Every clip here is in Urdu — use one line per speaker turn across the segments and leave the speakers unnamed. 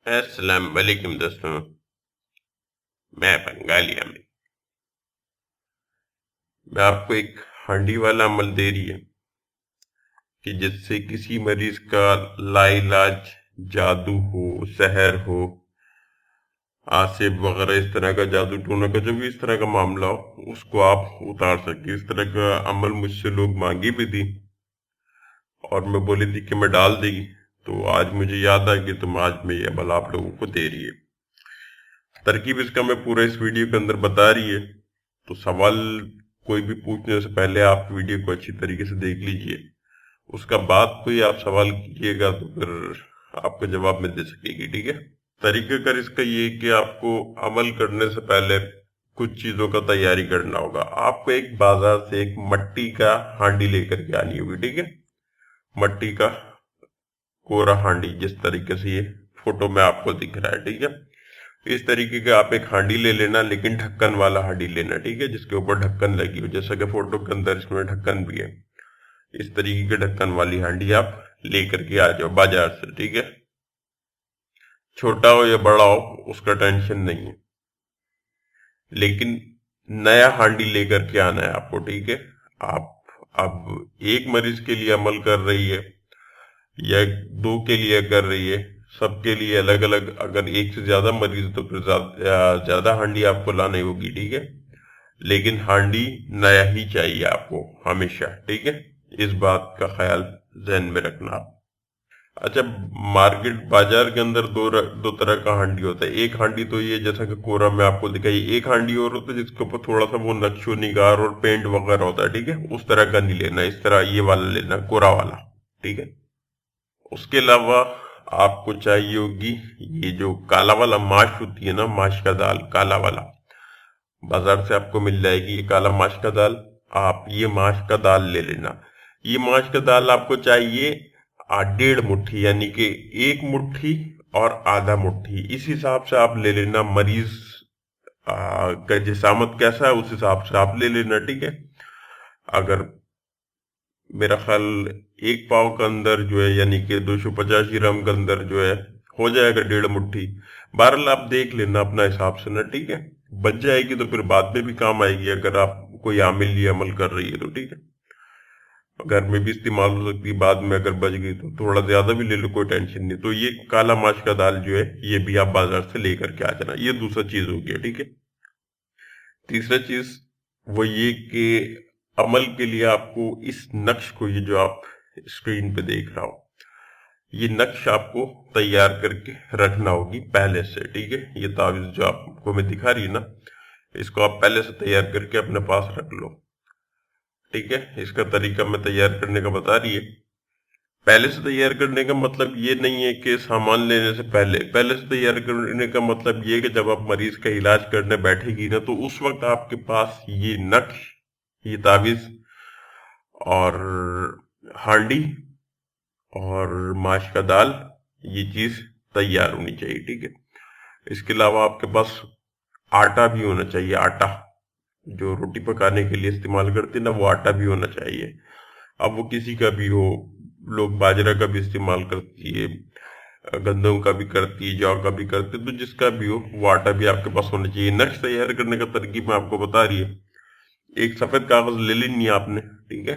السلام علیکم دوستوں، میں بنگالی میں آپ کو ایک ہانڈی والا عمل دے رہی ہے کہ جس سے کسی مریض کا لا علاج جادو ہو، سحر ہو، آصب وغیرہ اس طرح کا جادو ٹونا کا جو بھی اس طرح کا معاملہ ہو اس کو آپ اتار سکیں۔ اس طرح کا عمل مجھ سے لوگ مانگی بھی تھی اور میں بولی تھی کہ میں ڈال دے گی، تو آج مجھے یاد آ گئی تو آج میں یہ عمل آپ لوگوں کو دے رہی ہے۔ ترکیب اس کا میں پورا اس ویڈیو کے اندر بتا رہی ہے، تو سوال کوئی بھی پوچھنے سے پہلے آپ ویڈیو کو اچھی طریقے سے دیکھ لیجئے، اس کا بعد کوئی آپ سوال کیجئے گا تو پھر آپ کو جواب میں دے سکے گی، ٹھیک ہے؟ طریقہ کار اس کا یہ کہ آپ کو عمل کرنے سے پہلے کچھ چیزوں کا تیاری کرنا ہوگا۔ آپ کو ایک بازار سے ایک مٹی کا ہانڈی لے کر کے آنی ہوگی، ٹھیک ہے؟ مٹی کا کورا ہانڈی، جس طریقے سے یہ فوٹو میں آپ کو دکھ رہا ہے، ٹھیک ہے؟ اس طریقے کا آپ ایک ہانڈی لے لینا، لیکن ڈھکن والا ہانڈی لینا، ٹھیک ہے؟ جس کے اوپر ڈھکن لگی ہو، جیسا کہ فوٹو کے اندر اس میں ڈھکن بھی ہے۔ اس طریقے کے ڈھکن والی ہانڈی آپ لے کر کے آ جاؤ بازار سے، ٹھیک ہے؟ چھوٹا ہو یا بڑا ہو اس کا ٹینشن نہیں ہے، لیکن نیا ہانڈی لے کر کے آنا ہے آپ کو، ٹھیک ہے؟ آپ اب ایک مریض کے لیے عمل کر رہی ہے یا دو کے لیے کر رہی ہے، سب کے لیے الگ الگ، اگر ایک سے زیادہ مریض تو پھر زیادہ ہانڈی آپ کو لانی ہوگی، ٹھیک ہے؟ لیکن ہانڈی نیا ہی چاہیے آپ کو ہمیشہ، ٹھیک ہے؟ اس بات کا خیال ذہن میں رکھنا آپ۔ اچھا، مارکیٹ بازار کے اندر دو طرح کا ہانڈی ہوتا ہے۔ ایک ہانڈی تو یہ جیسا کہ کورا میں آپ کو دکھائی، ایک ہانڈی اور ہوتا ہے جس کے اوپر تھوڑا سا وہ نقش و نگار اور پینٹ وغیرہ ہوتا ہے، ٹھیک ہے؟ اس طرح کا نہیں لینا، اس طرح یہ والا لینا، کورا والا، ٹھیک ہے؟ اس کے علاوہ آپ کو چاہیے ہوگی یہ جو کالا والا ماش ہوتی ہے نا، ماش کا دال کالا والا، بازار سے آپ کو مل جائے گی یہ کالا ماش کا دال۔ آپ یہ ماش کا دال لے لینا۔ یہ ماش کا دال آپ کو چاہیے 1.5 مٹھی، یعنی کہ 1 مٹھی اور آدھا مٹھی، اس حساب سے آپ لے لینا۔ مریض کا جسامت کیسا ہے اس حساب سے آپ لے لینا، ٹھیک ہے؟ اگر میرا خیال 1 پاؤ کا اندر جو ہے، یعنی کہ 250 گرام کے اندر جو ہے ہو جائے گا 1.5 مٹھی۔ بہرحال آپ دیکھ لینا اپنا حساب سے نا، ٹھیک ہے؟ بچ جائے گی تو پھر بعد میں بھی کام آئے گی، اگر آپ کوئی عامل یہ عمل کر رہی ہے تو، ٹھیک ہے؟ گھر میں بھی استعمال ہو سکتی ہے، بعد میں اگر بچ گئی تو تھوڑا زیادہ بھی لے لو، کوئی ٹینشن نہیں۔ تو یہ کالا ماش کا دال جو ہے یہ بھی آپ بازار سے لے کر کے آ جانا۔ یہ دوسرا چیز ہو گیا، ٹھیک ہے؟ تیسرا چیز وہ یہ کہ عمل کے لیے آپ کو اس نقش کو، یہ جو آپ اسکرین پہ دیکھ رہا ہو، یہ نقش آپ کو تیار کر کے رکھنا ہوگی پہلے سے، ٹھیک ہے؟ یہ تعویذ جو آپ کو میں دکھا رہی ہے نا، اس کو آپ پہلے سے تیار کر کے اپنے پاس رکھ لو، ٹھیک ہے؟ اس کا طریقہ میں تیار کرنے کا بتا رہی ہے۔ پہلے سے تیار کرنے کا مطلب یہ نہیں ہے کہ سامان لینے سے پہلے سے تیار کرنے کا مطلب یہ ہے کہ جب آپ مریض کا علاج کرنے بیٹھے گی نا، تو اس وقت آپ کے پاس یہ نقش، یہ تعویذ اور ہانڈی اور ماش کا دال، یہ چیز تیار ہونی چاہیے، ٹھیک ہے؟ اس کے علاوہ آپ کے پاس آٹا بھی ہونا چاہیے، آٹا جو روٹی پکانے کے لیے استعمال کرتے ہیں نا، وہ آٹا بھی ہونا چاہیے۔ اب وہ کسی کا بھی ہو، لوگ باجرہ کا بھی استعمال کرتی ہے، گندم کا بھی کرتی ہے، جو کا بھی کرتی ہے، تو جس کا بھی ہو وہ آٹا بھی آپ کے پاس ہونا چاہیے۔ نقش تیار کرنے کا ترکیب میں آپ کو بتا رہی ہے۔ ایک سفید کاغذ لے لینی ہے آپ نے، ٹھیک ہے؟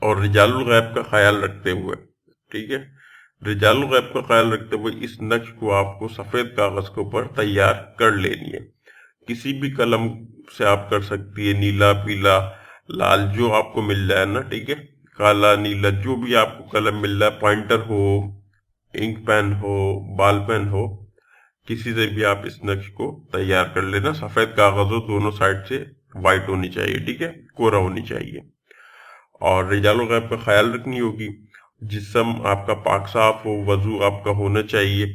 اور رجال الغیب کا خیال رکھتے ہوئے، ٹھیک ہے؟ رجال الغیب کا خیال رکھتے ہوئے اس نقش کو آپ کو سفید کاغذ کے اوپر تیار کر لینی ہے۔ کسی بھی قلم سے آپ کر سکتی ہے، نیلا، پیلا، لال، جو آپ کو مل جائے نا، ٹھیک ہے؟ کالا، نیلا، جو بھی آپ کو قلم مل جائے، پوائنٹر ہو، انک پین ہو، بال پین ہو، کسی سے بھی آپ اس نقش کو تیار کر لینا۔ سفید کاغذ ہو، دونوں سائڈ سے وائٹ ہونی چاہیے، ٹھیک ہے؟ کورا ہونی چاہیے۔ اور رجال الغیب کا خیال رکھنی ہوگی، جسم آپ کا پاک صاف ہو، وضو آپ کا ہونا چاہیے،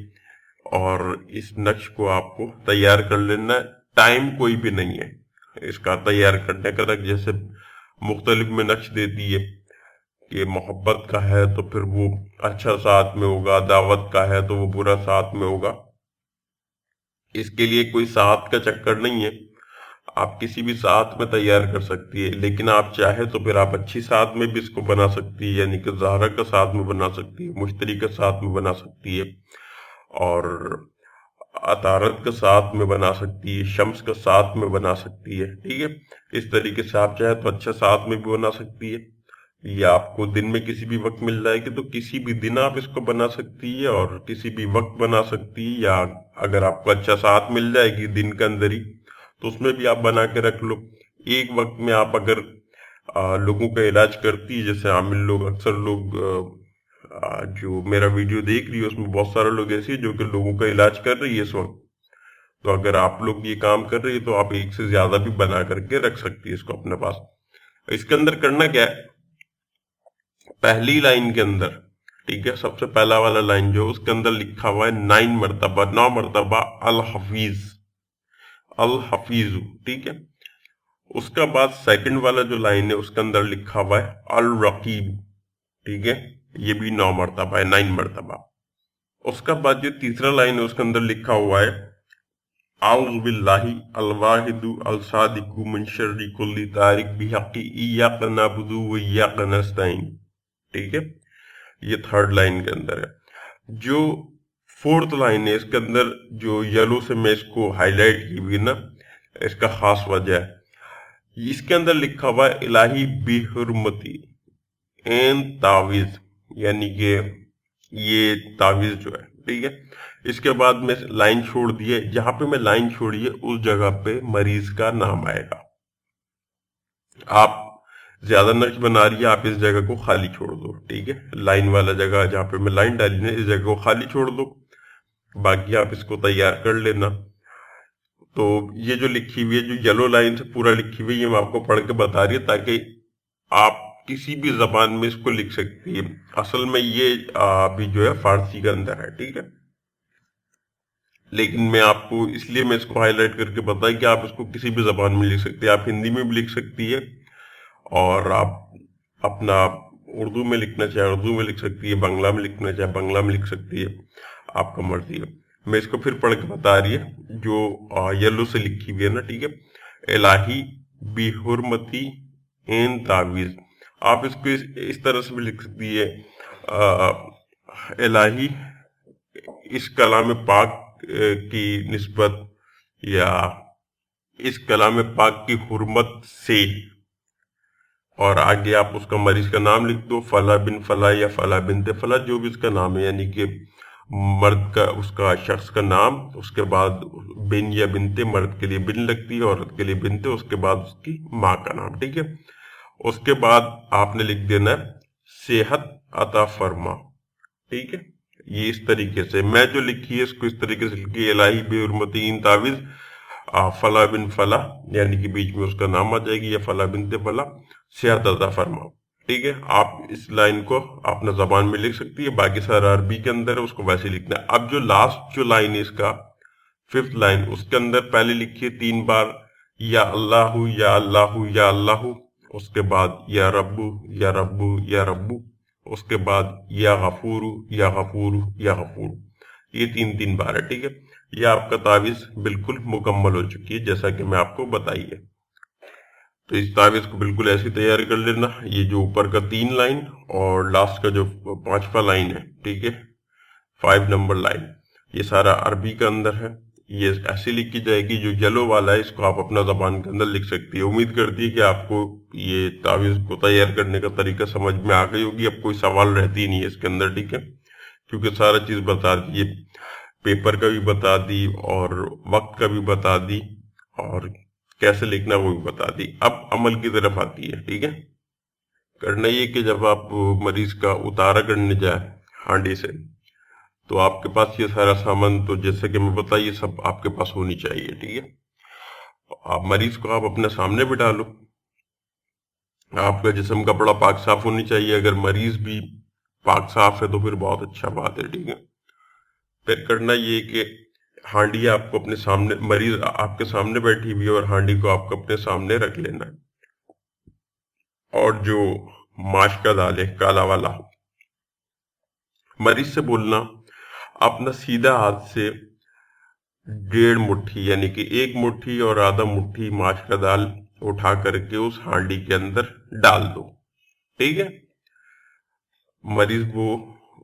اور اس نقش کو آپ کو تیار کر لینا۔ ٹائم کوئی بھی نہیں ہے اس کا تیار کرنے کا تک، جیسے مختلف میں نقش دیتی ہے کہ محبت کا ہے تو پھر وہ اچھا ساتھ میں ہوگا، دعوت کا ہے تو وہ برا ساتھ میں ہوگا۔ اس کے لیے کوئی ساتھ کا چکر نہیں ہے، آپ کسی بھی ساتھ میں تیار کر سکتی ہے، لیکن آپ چاہے تو پھر آپ اچھی ساتھ میں بھی اس کو بنا سکتی ہے، یعنی کہ زہرہ کا ساتھ میں بنا سکتی ہے، مشتری کا ساتھ میں بنا سکتی ہے، اور عطارد کا ساتھ میں بنا سکتی ہے، شمس کا ساتھ میں بنا سکتی ہے، ٹھیک ہے۔ اس طریقے سے آپ چاہے تو اچھا ساتھ میں بھی بنا سکتی ہے، یا آپ کو دن میں کسی بھی وقت مل جائے گی تو کسی بھی دن آپ اس کو بنا سکتی ہے اور کسی بھی وقت بنا سکتی ہے، یا اگر آپ کو اچھا ساتھ مل جائے گی دن کے اندر ہی تو اس میں بھی آپ بنا کے رکھ لو۔ ایک وقت میں آپ اگر لوگوں کا علاج کرتی ہے، جیسے عامل لوگ، اکثر لوگ جو میرا ویڈیو دیکھ رہی ہے اس میں بہت سارے لوگ ایسے ہیں جو کہ لوگوں کا علاج کر رہی ہے اس وقت، تو اگر آپ لوگ یہ کام کر رہی ہے تو آپ ایک سے زیادہ بھی بنا کر کے رکھ سکتی ہے اس کو اپنے پاس۔ اس کے اندر کرنا کیا ہے، پہلی لائن کے اندر، ٹھیک ہے، سب سے پہلا والا لائن جو اس کے اندر لکھا ہوا ہے 9 مرتبہ الحفیظ، الحفیظ، ٹھیک ہے۔ اس کا بعد سیکنڈ والا جو لائن ہے اس کے اندر لکھا ہوا ہے الرقیب، ٹھیک ہے، یہ بھی 9 مرتبہ ہے، 9 مرتبہ۔ اس کا بعد جو تیسرا لائن ہے اس کے اندر لکھا ہوا ہے اعوذ باللہ الواحد الصادق من شر کل طارق بحق ایاک نعبد و ایاک نستعین، ٹھیک ہے، یہ تھرڈ لائن کے اندر ہے۔ جو فورتھ لائن ہے اس کے اندر جو یلو سے میں اس کو ہائی لائٹ کی ہوئی نا، اس کا خاص وجہ ہے، اس کے اندر لکھا ہوا ہے الہی بحرمتی این تعویذ، یعنی کہ یہ تعویذ جو ہے، ٹھیک ہے۔ اس کے بعد میں لائن چھوڑ دیے، جہاں پہ میں لائن چھوڑی ہے اس جگہ پہ مریض کا نام آئے گا۔ آپ زیادہ نقش بنا رہی ہے، آپ اس جگہ کو خالی چھوڑ دو، ٹھیک ہے، لائن والا جگہ جہاں پہ میں لائن ڈالی نا اس جگہ کو خالی چھوڑ دو، باقی آپ اس کو تیار کر لینا۔ تو یہ جو لکھی ہوئی ہے، جو یلو لائن سے پورا لکھی ہوئی ہے، یہ میں آپ کو پڑھ کے بتا رہی ہے تاکہ آپ کسی بھی زبان میں اس کو لکھ سکتی ہے۔ اصل میں یہ ابھی جو ہے فارسی کے اندر ہے، ٹھیک ہے، لیکن میں آپ کو اس لیے میں اس کو ہائی لائٹ کر کے بتایا کہ آپ اس کو کسی بھی زبان میں لکھ سکتے ہیں، آپ ہندی میں بھی لکھ سکتی ہے، اور آپ اپنا اردو میں لکھنا چاہے اردو میں لکھ سکتی ہے، بنگلہ میں لکھنا چاہے بنگلہ میں لکھ سکتی ہے، آپ کا مرضی ہے۔ میں اس کو پھر پڑھ کے بتا رہی ہے جو یلو سے لکھی ہوئی ہے نا، ٹھیک ہے، الہی بحرمتی این تعویذ، آپ اس کو اس طرح سے بھی لکھ سکتی ہے، الہی اس کلام پاک کی نسبت، یا اس کلام پاک کی حرمت سے، اور آگے آپ اس کا مریض کا نام لکھ دو، فلاں بن فلاں یا فلاں بنت فلاں، جو بھی اس کا نام ہے، یعنی کہ مرد کا اس کا شخص کا نام، اس کے بعد بن یا بنتے، مرد کے لیے بن لگتی ہے، عورت کے لیے بنتے، اس کے بعد اس کی ماں کا نام، ٹھیک ہے۔ اس کے بعد آپ نے لکھ دینا ہے صحت عطا فرما، ٹھیک ہے۔ یہ اس طریقے سے میں جو لکھی ہے اس کو اس طریقے سے لکھی، الہی بے حرمتین تعویذ فلاں بن فلاں، یعنی کہ بیچ میں اس کا نام آ جائے گی، یا فلاں بنت فلاں، صحت عطا فرما، ٹھیک ہے۔ آپ اس لائن کو اپنا زبان میں لکھ سکتی ہے، باقی سارا عربی کے اندر ہے، اس کو ویسے لکھنا ہے۔ اب جو لاسٹ جو لائن ہے اس کا ففتھ لائن، اس کے اندر پہلے لکھیے 3 بار یا اللہ یا اللہ یا اللہ، اس کے بعد یا رب یا رب یا رب، اس کے بعد یا غفور یا غفور یا غفور، یہ 3 بار ہے، ٹھیک ہے۔ یہ آپ کا تعویذ بالکل مکمل ہو چکی ہے جیسا کہ میں آپ کو بتائی ہے۔ تو اس تعویذ کو بالکل ایسی تیار کر لینا، یہ جو اوپر کا 3 لائن اور لاسٹ کا جو 5واں لائن ہے، ٹھیک ہے، 5 نمبر لائن، یہ سارا عربی کا اندر ہے، یہ ایسی لکھی جائے گی۔ جو یلو والا ہے اس کو آپ اپنا زبان کے اندر لکھ سکتی ہے۔ امید کرتی ہے کہ آپ کو یہ تعویذ کو تیار کرنے کا طریقہ سمجھ میں آ گئی ہوگی، اب کوئی سوال رہتی نہیں ہے اس کے اندر، ٹھیک ہے، کیونکہ سارا چیز بتا دی، پیپر کا بھی بتا دی اور وقت کا بھی بتا دی اور کیسے لکھنا وہ بھی بتا دی۔ اب عمل کی طرف آتی ہے، ٹھیک ہے۔ کرنا یہ کہ جب آپ مریض کا اتارا کرنے جائے ہانڈی سے، تو آپ کے پاس یہ سارا سامان، تو جیسے کہ میں بتایا، یہ سب آپ کے پاس ہونی چاہیے، ٹھیک ہے۔ آپ مریض کو آپ اپنے سامنے بٹھا لو، آپ کا جسم کا بڑا پاک صاف ہونی چاہیے، اگر مریض بھی پاک صاف ہے تو پھر بہت اچھا بات ہے، ٹھیک ہے۔ پھر کرنا یہ کہ ہانڈی آپ کو اپنے سامنے، مریض آپ کے سامنے بیٹھی ہوئی ہے اور ہانڈی کو آپ کو اپنے سامنے رکھ لینا ہے، اور جو ماش کا دال ہے کالا والا، مریض سے بولنا اپنا سیدھا ہاتھ سے 1.5 مٹھی، یعنی کہ 1 مٹھی اور آدھا مٹھی ماش کا دال اٹھا کر کے اس ہانڈی کے اندر ڈال دو، ٹھیک ہے۔ مریض وہ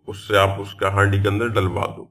اس سے آپ اس کا ہانڈی کے اندر ڈلوا دو۔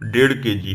1.5 kg,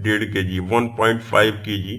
1.5 kg 1.5 kg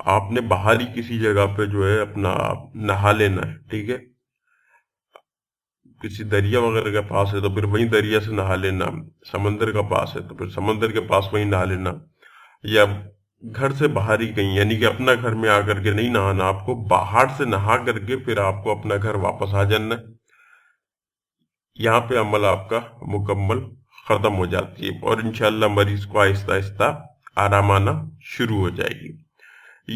آپ نے باہر ہی کسی جگہ پہ جو ہے اپنا نہا لینا ہے، ٹھیک ہے، کسی دریا وغیرہ کے پاس ہے تو پھر وہیں دریا سے نہا لینا، سمندر کا پاس ہے تو پھر سمندر کے پاس وہیں نہا لینا، یا گھر سے باہر ہی کہیں، یعنی کہ اپنا گھر میں آ کر کے نہیں نہانا، آپ کو باہر سے نہا کر کے پھر آپ کو اپنا گھر واپس آ جانا ہے۔ یہاں پہ عمل آپ کا مکمل ختم ہو جاتی ہے، اور انشاءاللہ مریض کو آہستہ آہستہ آرام آنا شروع ہو جائے گی۔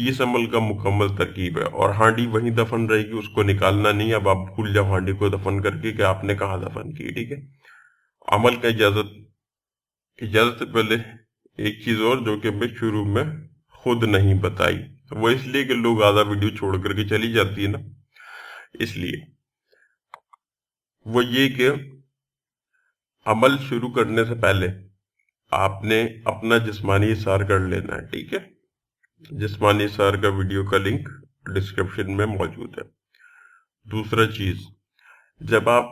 اس عمل کا مکمل ترکیب ہے، اور ہانڈی وہیں دفن رہے گی، اس کو نکالنا نہیں۔ اب آپ بھول جاؤ ہانڈی کو دفن کر کے کہ آپ نے کہاں دفن کی، ٹھیک ہے۔ عمل کا اجازت سے پہلے ایک چیز اور جو کہ میں شروع میں خود نہیں بتائی، وہ اس لیے کہ لوگ آدھا ویڈیو چھوڑ کر کے چلی جاتی ہے نا، اس لیے وہ یہ کہ عمل شروع کرنے سے پہلے آپ نے اپنا جسمانی اظہار کر لینا ہے، ٹھیک ہے۔ جسمانی اظہار کا ویڈیو کا لنک ڈسکرپشن میں موجود ہے۔ دوسرا چیز، جب آپ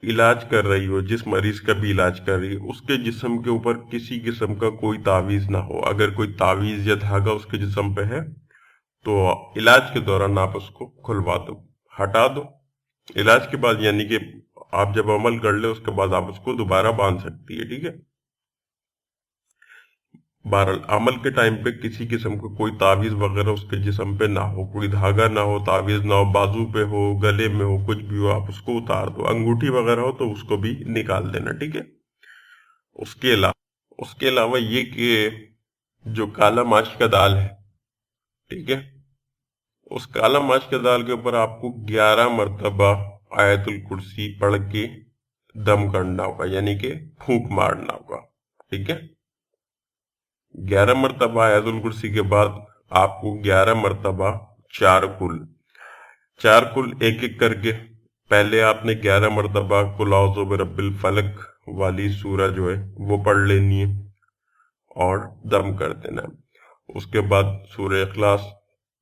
علاج کر رہی ہو، جس مریض کا بھی علاج کر رہی ہو، اس کے جسم کے اوپر کسی قسم کا کوئی تعویذ نہ ہو۔ اگر کوئی تعویذ یا دھاگا اس کے جسم پہ ہے تو علاج کے دوران آپ اس کو کھلوا دو، ہٹا دو۔ علاج کے بعد یعنی کہ آپ جب عمل کر لیں اس کے بعد آپ اس کو دوبارہ باندھ سکتی ہے، ٹھیک ہے۔ بہرحال عمل کے ٹائم پہ کسی قسم کا کوئی تعویذ وغیرہ اس کے جسم پہ نہ ہو، کوئی دھاگا نہ ہو، تعویذ نہ ہو، بازو پہ ہو، گلے میں ہو، کچھ بھی ہو، آپ اس کو اتار دو۔ انگوٹھی وغیرہ ہو تو اس کو بھی نکال دینا، ٹھیک ہے۔ اس کے علاوہ یہ کہ جو کالا ماچ کا دال ہے، ٹھیک ہے، اس کالا ماچ کے دال کے اوپر آپ کو 11 مرتبہ آیت الکرسی پڑھ کے دم کرنا ہوگا، یعنی کہ پھونک مارنا ہوگا، ٹھیک ہے۔ 11 مرتبہ آیت الکرسی کے بعد آپ کو 11 مرتبہ چار کل ایک ایک کر کے، پہلے آپ نے 11 مرتبہ قل اعوذ برب الفلق والی سورہ جو ہے وہ پڑھ لینی ہے اور دم کر دینا ہے۔ اس کے بعد سورہ اخلاص،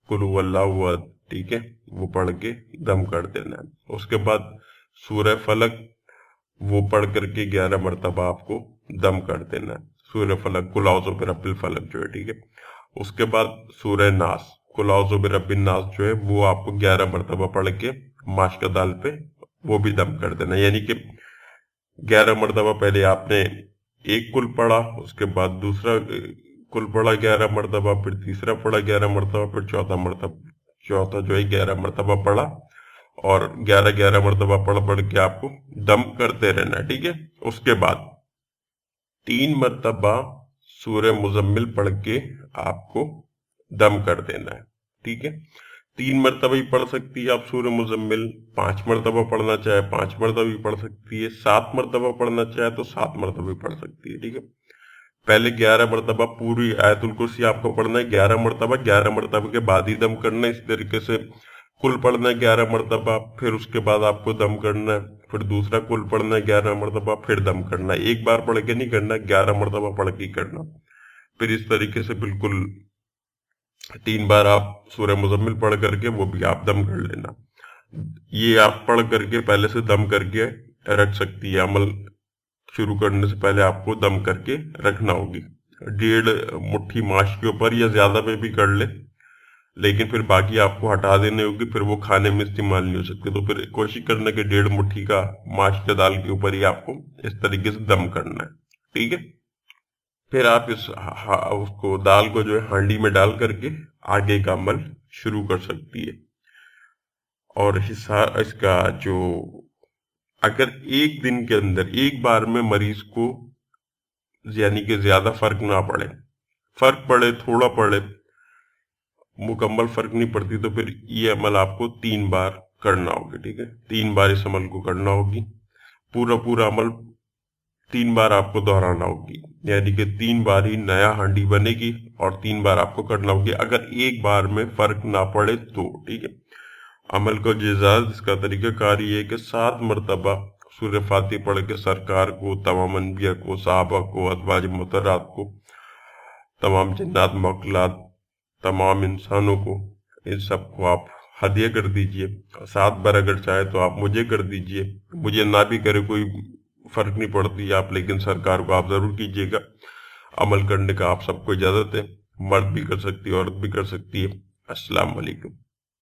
قل هو اللہ احد، ٹھیک ہے، وہ پڑھ کے دم کر دینا ہے۔ اس کے بعد سورہ فلق وہ پڑھ کر کے 11 مرتبہ آپ کو دم کر دینا ہے، سورہ فلق، قل اعوذ برب الفلق جو ہے، ٹھیک ہے۔ اس کے بعد سورہ ناس، قل اعوذ برب الناس جو ہے وہ آپ کو 11 مرتبہ پڑھ کے ماش کا دال پہ وہ بھی دم کر دینا، یعنی کہ 11 مرتبہ پہلے آپ نے ایک کل پڑھا، اس کے بعد دوسرا کل پڑھا 11 مرتبہ، پھر تیسرا پڑھا 11 مرتبہ، پھر چوتھا جو ہے 11 مرتبہ پڑھا، اور 11 مرتبہ پڑھ کے آپ کو دم کرتے رہنا، ٹھیک ہے۔ اس کے بعد 3 مرتبہ سورہ مزمل پڑھ کے آپ کو دم کر دینا ہے، ٹھیک ہے۔ 3 مرتبہ ہی پڑھ سکتی ہے آپ سورہ مزمل، 5 مرتبہ پڑھنا چاہے 5 مرتبہ بھی پڑھ سکتی ہے، 7 مرتبہ پڑھنا چاہے تو 7 مرتبہ بھی پڑھ سکتی ہے، ٹھیک ہے۔ پہلے 11 مرتبہ پوری آیت الکرسی آپ کو پڑھنا ہے 11 مرتبہ کے بعد ہی دم کرنا ہے۔ اسی طریقے سے کل پڑھنا ہے 11 مرتبہ، پھر اس کے بعد آپ کو دم کرنا ہے، پھر دوسرا کل پڑھنا ہے 11 مرتبہ، پھر دم کرنا ہے۔ ایک بار پڑھ کے نہیں کرنا، 11 مرتبہ پڑھ کے کرنا۔ پھر اس طریقے سے بالکل 3 بار آپ سورہ مزمل پڑھ کر کے وہ بھی آپ دم کر لینا۔ یہ آپ پڑھ کر کے پہلے سے دم کر کے رکھ سکتی ہے، عمل شروع کرنے سے پہلے آپ کو دم کر کے رکھنا ہوگی۔ 1.5 مٹھی ماش کے اوپر یا زیادہ میں بھی کر لے، لیکن پھر باقی آپ کو ہٹا دینے ہوگی، پھر وہ کھانے میں استعمال نہیں ہو سکتے، تو پھر کوشش کرنا کہ 1.5 مٹھی کا ماش کے دال کے اوپر ہی آپ کو اس طریقے سے دم کرنا ہے، ٹھیک ہے۔ پھر آپ اس کو دال کو جو ہے ہانڈی میں ڈال کر کے آگے کا عمل شروع کر سکتی ہے۔ اور حصہ اس کا جو اگر ایک دن کے اندر ایک بار میں مریض کو یعنی کہ زیادہ فرق نہ پڑے، فرق پڑے تھوڑا پڑے، مکمل فرق نہیں پڑتی، تو پھر یہ عمل آپ کو 3 بار کرنا ہوگا، ٹھیک ہے۔ 3 بار اس عمل کو کرنا ہوگی، پورا عمل 3 بار آپ کو دہرانا ہوگی، یعنی کہ 3 بار ہی نیا ہانڈی بنے گی اور 3 بار آپ کو کرنا ہوگی، اگر ایک بار میں فرق نہ پڑے تو، ٹھیک ہے۔ عمل کو جزاز اس کا طریقہ کار یہ ہے کہ 7 مرتبہ سورہ فاتحہ پڑھ کے سرکار کو، تمام انبیاء کو، صحابہ کو، ازواج مطہرات کو، تمام جنات موکلات، تمام انسانوں کو، ان سب کو آپ ہدیہ کر دیجئے۔ 7 بار اگر چاہے تو آپ مجھے کر دیجئے، مجھے نہ بھی کرے کوئی فرق نہیں پڑتی آپ، لیکن سرکار کو آپ ضرور کیجئے گا۔ عمل کرنے کا آپ سب کو اجازت ہے۔ مرد بھی کر سکتی ہے، عورت بھی کر سکتی ہے۔ السلام علیکم۔